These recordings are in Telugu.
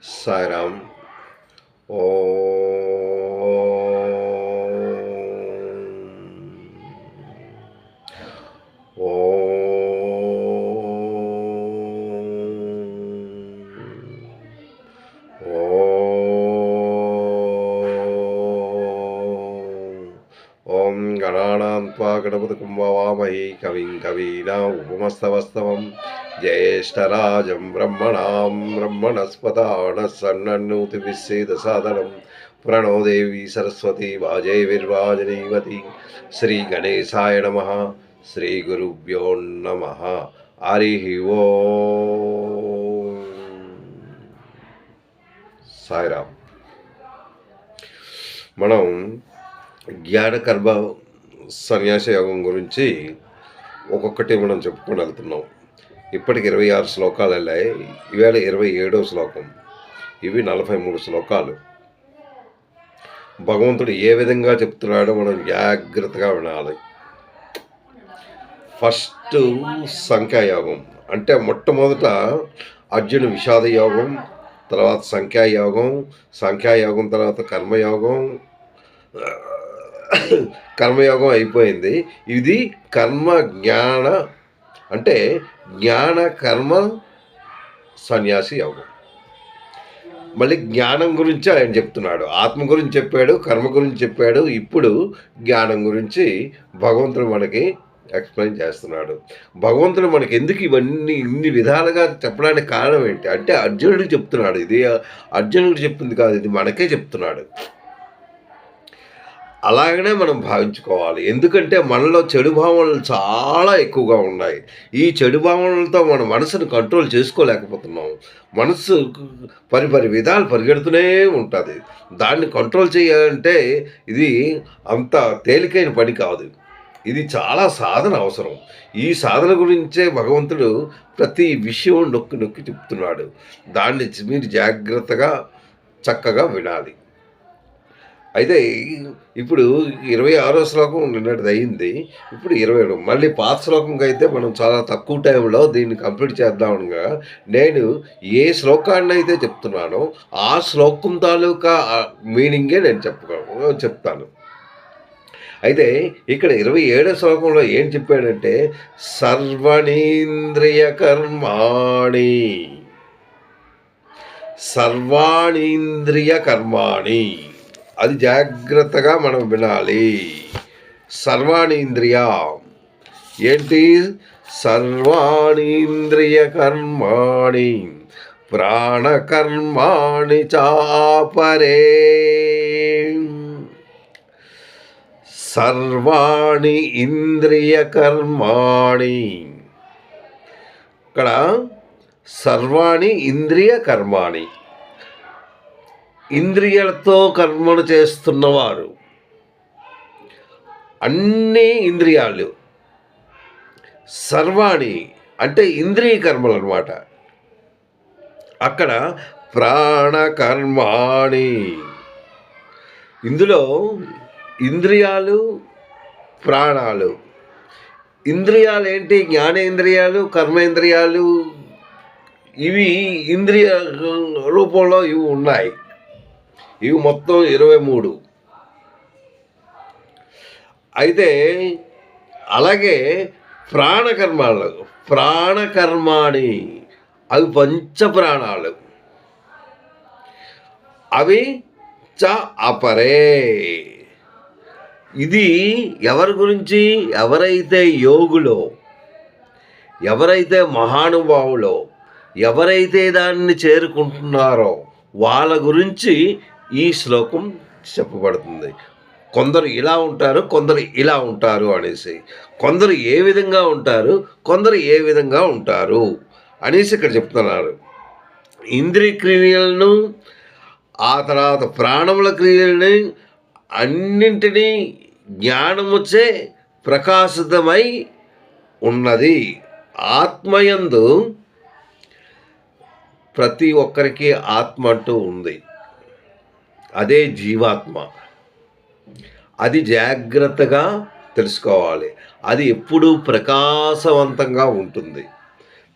సాయిరామ్. ఓం ఓం గణానాం త్వా గణపతిం వామహే కవిం కవీనాం ఉపమస్తవస్తవం జ్యేష్ఠరాజం బ్రహ్మణాం బ్రహ్మణస్పదాన సన్నన్నోతి విశ్వేద సాదనం ప్రణో దేవి సరస్వతి వాజేవిర్వాజనీవతి. శ్రీ గణేశాయ నమః. శ్రీ గురుభ్యో నమః. హరి ఓం. సాయిరామ్. మనం జ్ఞానకర్మ సన్యాస యోగం గురించి ఒక్కొక్కటి మనం చెప్పుకొని వెళ్తున్నాం. ఇప్పటికి 26 శ్లోకాలు వెళ్ళాయి. ఈవేళ 27వ శ్లోకం. ఇవి 43 శ్లోకాలు. భగవంతుడు ఏ విధంగా చెప్తున్నాడో మనం జాగ్రత్తగా వినాలి. ఫస్ట్ సంఖ్యాయోగం అంటే మొట్టమొదట అర్జున విషాద యోగం, తర్వాత సంఖ్యాయోగం తర్వాత కర్మయోగం అయిపోయింది. ఇది కర్మ జ్ఞాన అంటే జ్ఞాన కర్మ సన్యాసి యోగం. మళ్ళీ జ్ఞానం గురించి ఆయన చెప్తున్నాడు. ఆత్మ గురించి చెప్పాడు, కర్మ గురించి చెప్పాడు. ఇప్పుడు జ్ఞానం గురించి భగవంతుడు మనకి ఎక్స్ప్లెయిన్ చేస్తున్నాడు. భగవంతుడు మనకి ఎందుకు ఇన్ని విధాలుగా చెప్పడానికి కారణం ఏంటి అంటే అర్జునుడికి చెప్తున్నాడు. ఇది అర్జునుడికి చెప్పింది కాదు, ఇది మనకే చెప్తున్నాడు. అలాగనే మనం భావించుకోవాలి. ఎందుకంటే మనలో చెడు భావనలు చాలా ఎక్కువగా ఉన్నాయి. ఈ చెడు భావనలతో మన మనసును కంట్రోల్ చేసుకోలేకపోతున్నాం. మనసు పరి విధాలు పరిగెడుతూనే ఉంటుంది. దాన్ని కంట్రోల్ చేయాలంటే ఇది అంత తేలికైన పని కాదు. ఇది చాలా సాధన అవసరం. ఈ సాధన గురించే భగవంతుడు ప్రతి విషయం నొక్కి చెప్తున్నాడు. దాన్ని మీరు జాగ్రత్తగా చక్కగా వినాలి. అయితే ఇప్పుడు 26వ శ్లోకం నిన్నటిది అయింది. ఇప్పుడు 27. మళ్ళీ పాత శ్లోకంకి అయితే మనం చాలా తక్కువ టైంలో దీన్ని కంప్లీట్ చేద్దామనగా నేను ఏ శ్లోకాన్ని అయితే చెప్తున్నానో ఆ శ్లోకం తాలూకా మీనింగే నేను చెప్తాను. అయితే ఇక్కడ 27వ శ్లోకంలో ఏం చెప్పాడంటే సర్వణీంద్రియ కర్మాణి. అది జాగ్రత్తగా మనం వినాలి. సర్వాణీంద్రియ ఏంటి? సర్వాణీంద్రియ కర్మాణి ప్రాణకర్మాణి చాపరే. సర్వాణి ఇంద్రియ కర్మాణి. ఇక్కడ సర్వాణి ఇంద్రియ కర్మాణి, ఇంద్రియాలతో కర్మను చేస్తున్నవారు. అన్ని ఇంద్రియాలు సర్వాణి అంటే ఇంద్రియ కర్మలు అన్నమాట. అక్కడ ప్రాణకర్మాణి. ఇందులో ఇంద్రియాలు ప్రాణాలు. ఇంద్రియాలు ఏంటి? జ్ఞానేంద్రియాలు, కర్మేంద్రియాలు. ఇవి ఇంద్రియ రూపంలో ఇవి ఉన్నాయి. ఇవి మొత్తం 23. అయితే అలాగే ప్రాణకర్మాణి అవి పంచప్రాణాలు. అవి చ అపరే. ఇది ఎవరి గురించి? ఎవరైతే యోగులో, ఎవరైతే మహానుభావులో, ఎవరైతే దాన్ని చేరుకుంటున్నారో వాళ్ళ గురించి ఈ శ్లోకం చెప్పబడుతుంది. కొందరు ఇలా ఉంటారు, కొందరు ఇలా ఉంటారు అనేసి. కొందరు ఏ విధంగా ఉంటారు, కొందరు ఏ విధంగా ఉంటారు అనేసి ఇక్కడ చెప్తున్నారు. ఇంద్రియ క్రియలను, ఆ తర్వాత ప్రాణముల క్రియలని అన్నింటినీ జ్ఞానముచే ప్రకాశితమై ఉన్నది. ఆత్మయందు ప్రతి ఒక్కరికి ఆత్మ అంటూ ఉంది. అదే జీవాత్మ. అది జాగ్రత్తగా తెలుసుకోవాలి. అది ఎప్పుడూ ప్రకాశవంతంగా ఉంటుంది.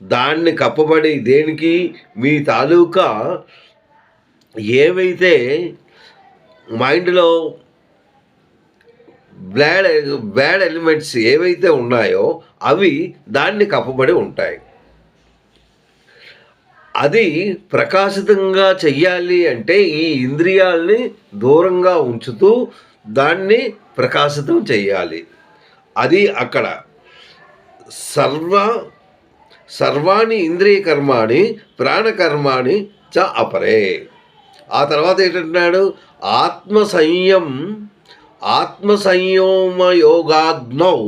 దాన్ని కప్పబడి దేనికి? మీ తాలూకా ఏవైతే మైండ్‌లో బ్యాడ్ బ్యాడ్ ఎలిమెంట్స్ ఏవైతే ఉన్నాయో అవి దాన్ని కప్పబడి ఉంటాయి. అది ప్రకాశితంగా చెయ్యాలి అంటే ఈ ఇంద్రియాల్ని దూరంగా ఉంచుతూ దాన్ని ప్రకాశితం చెయ్యాలి. అది అక్కడ సర్వ సర్వాణి ఇంద్రియ కర్మాణి ప్రాణకర్మాణి చ అపరే. ఆ తర్వాత ఏంటంటున్నాడు? ఆత్మ సంయమ యోగాగ్నౌ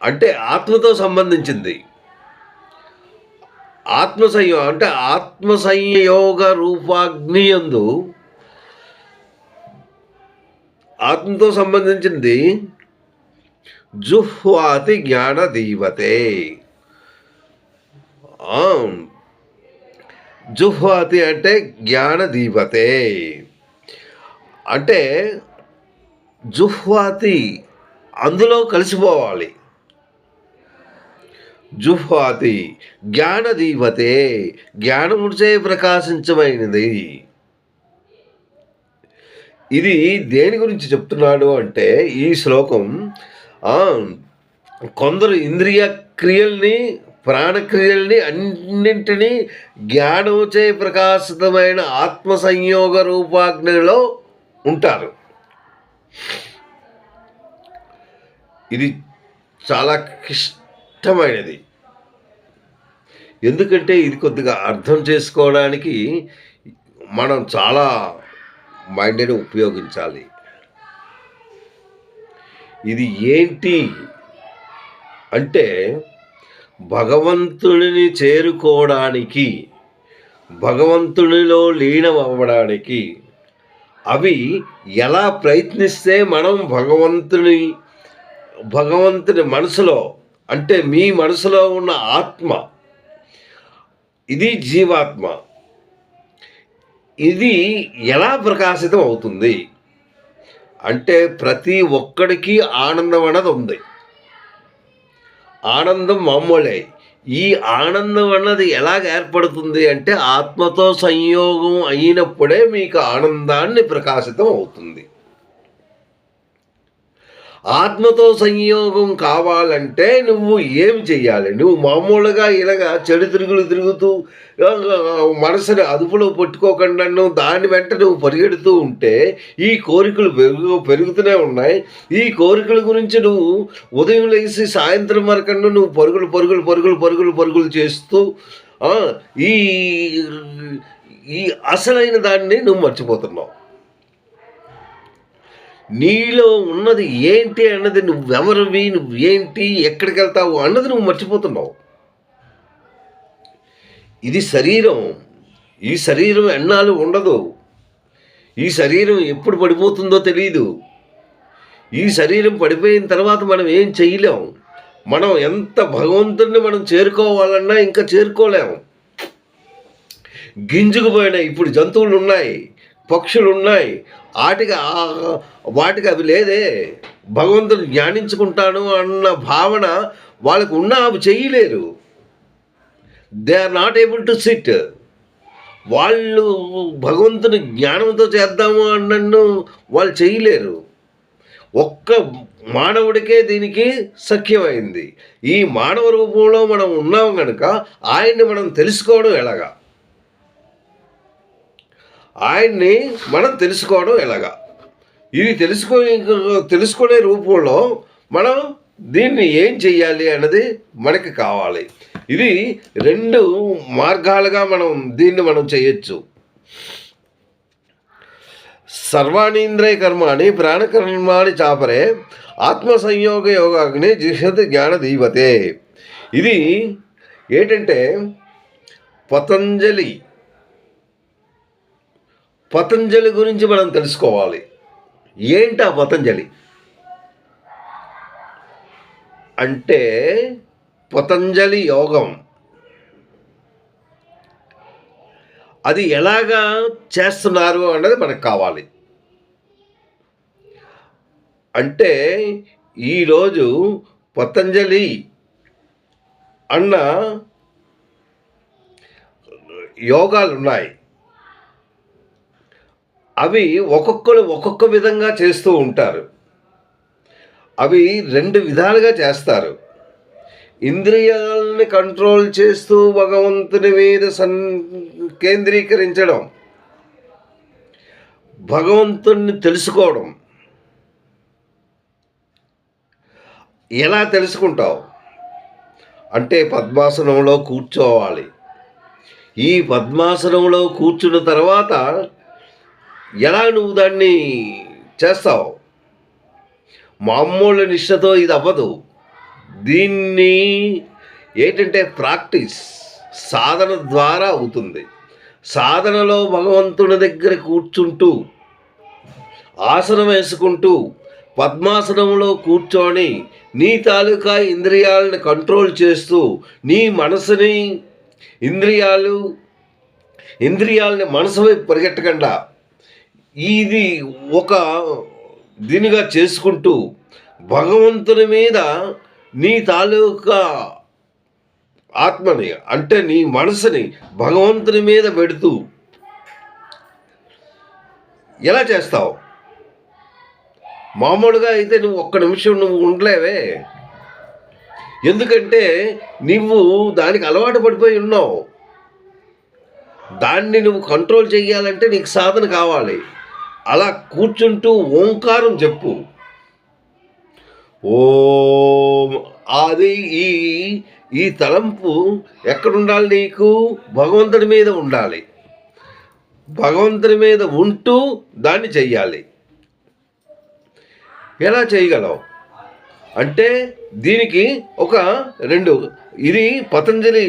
అంటే ఆత్మతో సంబంధించింది. ఆత్మ సంయమం అంటే ఆత్మ సంయోగ రూపాగ్ని యందు ఆత్మతో సంబంధించింది జుహ్వాతి జ్ఞాన దీవతే. జుహ్వాతి అంటే జ్ఞాన దీవతే అంటే జుహ్వాతి అందులో కలిసిపోవాలి. జుహ్వాతి జ్ఞాన దీవతే జ్ఞానముచే ప్రకాశించమైనది. ఇది దేని గురించి చెప్తున్నాడు అంటే ఈ శ్లోకం కొందరు ఇంద్రియ క్రియల్ని ప్రాణక్రియల్ని అన్నింటినీ జ్ఞానముచే ప్రకాశితమైన ఆత్మ సంయోగ రూపాగ్నిలో ఉంటారు. ఇది చాలా క్లిష్టమైనది. ఎందుకంటే ఇది కొద్దిగా అర్థం చేసుకోవడానికి మనం చాలా మైండ్ని ఉపయోగించాలి. ఇది ఏంటి అంటే భగవంతుడిని చేరుకోవడానికి, భగవంతునిలో లీనమవ్వడానికి అవి ఎలా ప్రయత్నిస్తే మనం భగవంతుని మనసులో అంటే మీ మనసులో ఉన్న ఆత్మ, ఇది జీవాత్మ, ఇది ఎలా ప్రకాశితం అవుతుంది అంటే ప్రతి ఒక్కడికి ఆనందం అన్నది ఉంది. ఆనందం మామూలే. ఈ ఆనందం అన్నది ఎలాగ ఏర్పడుతుంది అంటే ఆత్మతో సంయోగం అయినప్పుడే మీకు ఆనందాన్ని ప్రకాశితం అవుతుంది. ఆత్మతో సంయోగం కావాలంటే నువ్వు ఏమి చెయ్యాలి? నువ్వు మామూలుగా ఇలాగా చెడు తిరుగుతూ మనసుని అదుపులో పెట్టుకోకుండా దాని వెంట నువ్వు పరిగెడుతూ ఉంటే ఈ కోరికలు పెరుగుతూనే ఉన్నాయి. ఈ కోరికల గురించి నువ్వు ఉదయం లేచి సాయంత్రం వరకు నువ్వు పరుగులు చేస్తూ ఈ ఈ అసలైన దాన్ని నువ్వు మర్చిపోతున్నావు. నీలో ఉన్నది ఏంటి అన్నది, నువ్వెవరివి, నువ్వేంటి, ఎక్కడికి వెళ్తావు అన్నది నువ్వు మర్చిపోతున్నావు. ఇది శరీరం. ఈ శరీరం ఎన్నాళ్ళు ఉండదు. ఈ శరీరం ఎప్పుడు పడిపోతుందో తెలియదు. ఈ శరీరం పడిపోయిన తర్వాత మనం ఏం చేయలేం. మనం ఎంత భగవంతుడిని మనం చేరుకోవాలన్నా ఇంకా చేరుకోలేము. గింజుకుపోయినాయి. ఇప్పుడు జంతువులు ఉన్నాయి, పక్షులు ఉన్నాయి, వాటికి అవి లేదే. భగవంతుడు జ్ఞానించుకుంటాను అన్న భావన వాళ్ళకు ఉన్నా అవి చేయలేరు. They are not able to sit. వాళ్ళు భగవంతుని జ్ఞానంతో చేద్దాము అన్నన్ను వాళ్ళు చేయలేరు. ఒక్క మానవుడికే దీనికి సఖ్యమైంది. ఈ మానవ రూపంలో మనం ఉన్నాం కనుక ఆయన్ని మనం తెలుసుకోవడం ఎలాగా? ఆయన్ని మనం తెలుసుకోవడం ఎలాగా? ఇది తెలుసుకునే రూపంలో మనం దీన్ని ఏం చెయ్యాలి అన్నది మనకి కావాలి. ఇది 2 మార్గాలుగా మనం చేయొచ్చు. సర్వాణీంద్రియ కర్మాణి ప్రాణకర్మాణి చాపరే ఆత్మ సంయోగ యోగాగ్ని జిషత్ జ్ఞాన దీవతే. ఇది ఏంటంటే పతంజలి గురించి మనం తెలుసుకోవాలి. ఏంటా పతంజలి అంటే పతంజలి యోగం అది ఎలాగా చేస్తున్నారు అన్నది మనకు కావాలి. అంటే ఈరోజు పతంజలి అన్న యోగాలు ఉన్నాయి. అవి ఒక్కొక్కరు ఒక్కొక్క విధంగా చేస్తూ ఉంటారు. అవి 2 విధాలుగా చేస్తారు. ఇంద్రియాలని కంట్రోల్ చేస్తూ భగవంతుని మీద కేంద్రీకరించడం, భగవంతుణ్ణి తెలుసుకోవడం. ఎలా తెలుసుకుంటావు అంటే పద్మాసనంలో కూర్చోవాలి. ఈ పద్మాసనంలో కూర్చున్న తర్వాత ఎలా నువ్వు దాన్ని చేస్తావు? మామూలు నిష్ఠతో ఇది అవ్వదు. దీన్ని ఏంటంటే ప్రాక్టీస్, సాధన ద్వారా అవుతుంది. సాధనలో భగవంతుని దగ్గర కూర్చుంటూ, ఆసనం వేసుకుంటూ, పద్మాసనంలో కూర్చొని నీ తాలూకా ఇంద్రియాలను కంట్రోల్ చేస్తూ, నీ మనసుని ఇంద్రియాలని మనసు వైపు పరిగెట్టకుండా ఇది ఒక దీనిగా చేసుకుంటూ భగవంతుని మీద నీ తాలూకా ఆత్మని అంటే నీ మనసుని భగవంతుని మీద పెడుతూ ఎలా చేస్తావు? మామూలుగా అయితే నువ్వు ఒక్క నిమిషం నువ్వు ఉండలేవే. ఎందుకంటే నువ్వు దానికి అలవాటు పడిపోయి ఉన్నావు. దాన్ని నువ్వు కంట్రోల్ చేయాలంటే నీకు సాధన కావాలి. అలా కూర్చుంటూ ఓంకారం చెప్పు. ఓం. అది ఈ తలంపు ఎక్కడుండాలి? నీకు భగవంతుడి మీద ఉండాలి. భగవంతుడి మీద ఉంటూ దాన్ని చెయ్యాలి. ఎలా చేయగలవు అంటే దీనికి ఒక 2 ఇది పతంజలి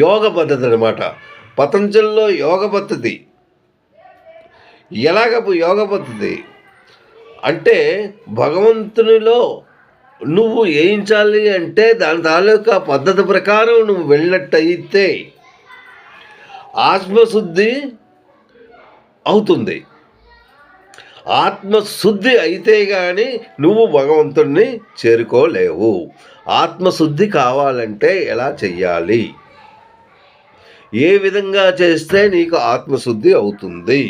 యోగ పద్ధతి అన్నమాట. పతంజలిలో యోగ పద్ధతి ఎలాగపు యోగ పద్ధతి అంటే భగవంతునిలో నువ్వు ఏయించాలి అంటే దాని తాలూకా పద్ధతి ప్రకారం నువ్వు వెళ్ళినట్టయితే ఆత్మశుద్ధి అవుతుంది. ఆత్మశుద్ధి అయితే కానీ నువ్వు భగవంతుణ్ణి చేరుకోలేవు. ఆత్మశుద్ధి కావాలంటే ఎలా చెయ్యాలి? ఏ విధంగా చేస్తే నీకు ఆత్మశుద్ధి అవుతుంది?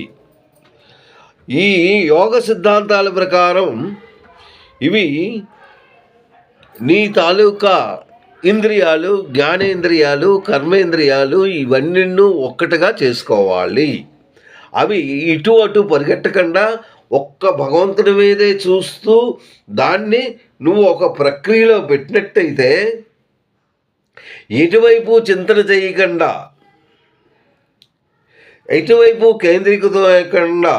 ఈ యోగ సిద్ధాంతాల ప్రకారం ఇవి నీ తాలూకా ఇంద్రియాలు, జ్ఞానేంద్రియాలు, కర్మేంద్రియాలు ఇవన్నీ ఒక్కటిగా చేసుకోవాలి. అవి ఇటు అటు పరిగెట్టకుండా ఒక్క భగవంతుడి మీదే చూస్తూ దాన్ని నువ్వు ఒక ప్రక్రియలో పెట్టినట్టయితే ఎటువైపు చింతన చేయకుండా, ఎటువైపు కేంద్రీకృతమయ్యకుండా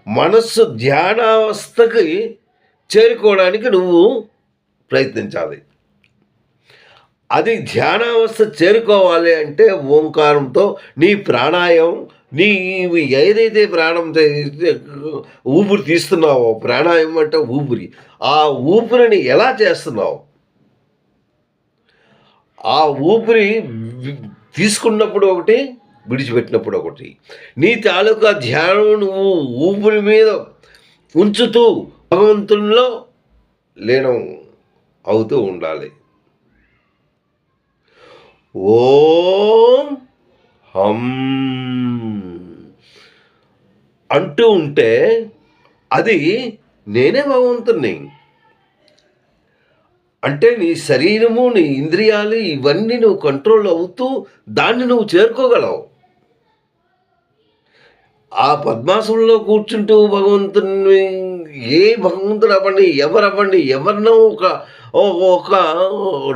మనస్సు ధ్యానావస్థకి చేరుకోవడానికి నువ్వు ప్రయత్నించాలి. అది ధ్యానావస్థ చేరుకోవాలి అంటే ఓంకారంతో నీ ప్రాణాయామం, నీవు ఏదైతే ప్రాణం ఊపిరి తీస్తున్నావో, ప్రాణాయామం అంటే ఊపిరి, ఆ ఊపిరిని ఎలా చేస్తున్నావు? ఆ ఊపిరి తీసుకున్నప్పుడు ఒకటి, విడిచిపెట్టినప్పుడు ఒకటి. నీ తాలూకా ధ్యానం నువ్వు ఊపిరి మీద ఉంచుతూ భగవంతునిలో లీనం అవుతూ ఉండాలి. ఓం హం అంటూ ఉంటే అది నేనే భగవంతుణ్ణి. అంటే నీ శరీరము, నీ ఇంద్రియాలు ఇవన్నీ నువ్వు కంట్రోల్ అవుతూ దాన్ని నువ్వు చేరుకోగలవు. ఆ పద్మాసనంలో కూర్చుంటూ భగవంతుని భగవంతుడు అవ్వండి, ఎవరినో ఒక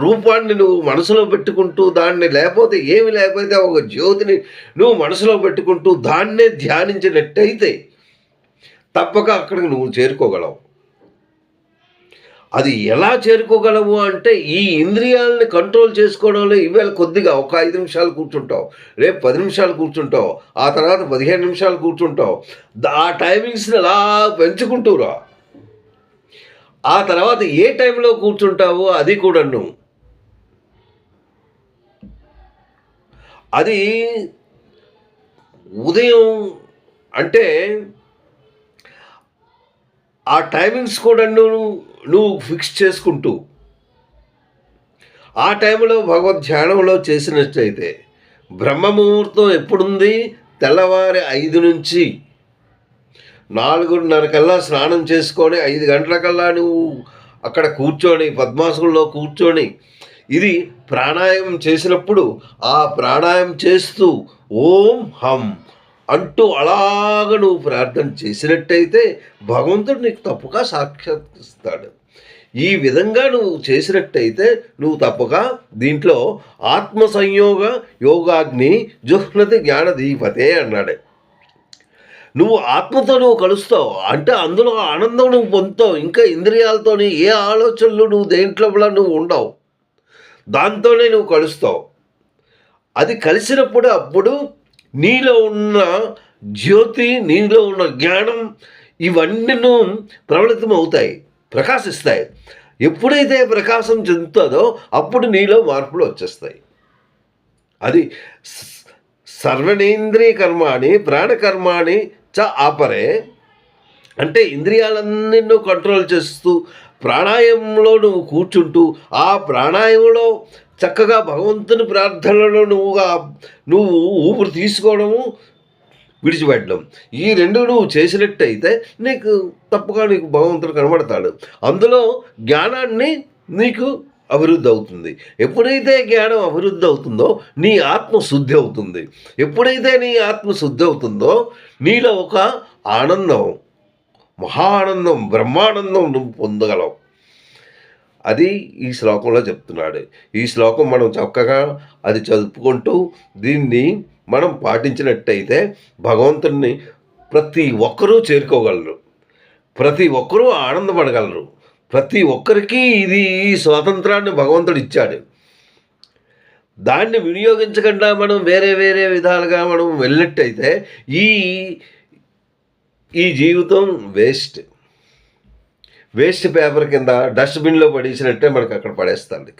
రూపాన్ని నువ్వు మనసులో పెట్టుకుంటూ దాన్ని లేకపోతే ఒక జ్యోతిని నువ్వు మనసులో పెట్టుకుంటూ దాన్నే ధ్యానించినట్టయితే తప్పక అక్కడికి నువ్వు చేరుకోగలవు. అది ఎలా చేరుకోగలవు అంటే ఈ ఇంద్రియాలని కంట్రోల్ చేసుకోవడంలో ఈవేళ కొద్దిగా ఒక 5 నిమిషాలు కూర్చుంటావు, రేపు 10 నిమిషాలు కూర్చుంటావు, ఆ తర్వాత 15 నిమిషాలు కూర్చుంటావు. ఆ టైమింగ్స్ని అలా పెంచుకుంటూరా. ఆ తర్వాత ఏ టైంలో కూర్చుంటావో అది కూడా నువ్వు అది ఉదయం అంటే ఆ టైమింగ్స్ కూడా నువ్వు ఫిక్స్ చేసుకుంటూ ఆ టైంలో భగవద్ ధ్యానంలో చేసినట్టయితే బ్రహ్మముహూర్తం ఎప్పుడుంది? తెల్లవారి 5 నుంచి 4:30 కల్లా స్నానం చేసుకొని 5 గంటలకల్లా నువ్వు అక్కడ కూర్చొని పద్మాసనంలో కూర్చొని ఇది ప్రాణాయామం చేసినప్పుడు ఆ ప్రాణాయామం చేస్తూ ఓం హం అంటూ అలాగ నువ్వు ప్రార్థన చేసినట్టయితే భగవంతుడు నీకు తప్పక సాక్షాత్కరిస్తాడు. ఈ విధంగా నువ్వు చేసినట్టయితే నువ్వు తప్పక దీంట్లో ఆత్మ సంయోగ యోగాగ్ని జుహ్నతి జ్ఞానదీపతే అన్నాడు. నువ్వు ఆత్మతో నువ్వు కలుస్తావు అంటే అందులో ఆనందం నువ్వు పొందుతావు. ఇంకా ఇంద్రియాలతోని ఏ ఆలోచనలు నువ్వు దేంట్లో నువ్వు ఉండవు, దాంతోనే నువ్వు కలుస్తావు. అది కలిసినప్పుడు అప్పుడు నీలో ఉన్న జ్యోతి, నీలో ఉన్న జ్ఞానం ఇవన్నీ ప్రబలితం అవుతాయి, ప్రకాశిస్తాయి. ఎప్పుడైతే ప్రకాశం చెందుతుందో అప్పుడు నీలో మార్పులు వచ్చేస్తాయి. అది సర్వనేంద్రియ కర్మాణి ప్రాణకర్మాణి చ ఆపరే అంటే ఇంద్రియాలన్నీ నువ్వు కంట్రోల్ చేస్తూ ప్రాణాయామంలో నువ్వు కూర్చుంటూ ఆ ప్రాణాయామంలో చక్కగా భగవంతుని ప్రార్థనలో నువ్వు ఊపిరి తీసుకోవడము విడిచిపెట్టడం ఈ రెండు నువ్వు చేసినట్టయితే నీకు తప్పగా నీకు భగవంతుడు కనబడతాడు. అందులో జ్ఞానాన్ని నీకు అభివృద్ధి అవుతుంది. ఎప్పుడైతే జ్ఞానం అభివృద్ధి అవుతుందో నీ ఆత్మ శుద్ధి అవుతుంది. ఎప్పుడైతే నీ ఆత్మ శుద్ధి అవుతుందో నీలో ఒక ఆనందం, మహా ఆనందం, బ్రహ్మానందం నువ్వు పొందగలవు. అది ఈ శ్లోకంలో చెప్తున్నాడు. ఈ శ్లోకం మనం చక్కగా అది చదువుకుంటూ దీన్ని మనం పాటించినట్టయితే భగవంతుడిని ప్రతి ఒక్కరూ చేరుకోగలరు, ప్రతి ఒక్కరూ ఆనందపడగలరు. ప్రతి ఒక్కరికి ఇది ఈ స్వాతంత్రాన్ని భగవంతుడు ఇచ్చాడు. దాన్ని వినియోగించకుండా మనం వేరే వేరే విధాలుగా మనం వెళ్ళినట్టయితే ఈ ఈ జీవితం వేస్ట్ పేపర్ కింద డస్ట్బిన్లో పడేసినట్టే మనకు అక్కడ పడేస్తాడు.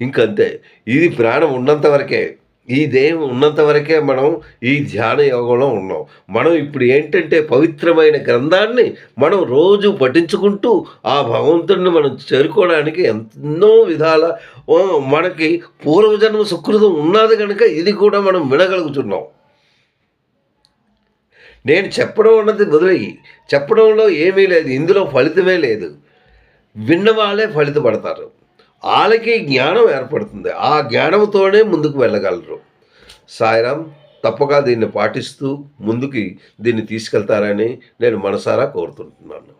ఇంకంతే. ఇది ప్రాణం ఉన్నంత వరకే, ఈ దేహం ఉన్నంత వరకే మనం ఈ ధ్యాన యోగంలో ఉన్నాం. మనం ఇప్పుడు ఏంటంటే పవిత్రమైన గ్రంథాన్ని మనం రోజు పఠించుకుంటూ ఆ భగవంతుడిని మనం చేరుకోవడానికి ఎన్నో విధాల మనకి పూర్వజన్మ సుకృతం ఉన్నది కనుక ఇది కూడా మనం వినగలుగుతున్నాం. నేను చెప్పడం అన్నది వదిలేయి, చెప్పడంలో ఏమీ లేదు, ఇందులో ఫలితమే లేదు. విన్నవాళ్ళే ఫలితపడతారు, వాళ్ళకి జ్ఞానం ఏర్పడుతుంది. ఆ జ్ఞానంతోనే ముందుకు వెళ్ళగలరు. సాయిరామ్. తప్పక దీన్ని పాటిస్తూ ముందుకి దీన్ని తీసుకెళ్తారని నేను మనసారా కోరుతుంటున్నాను.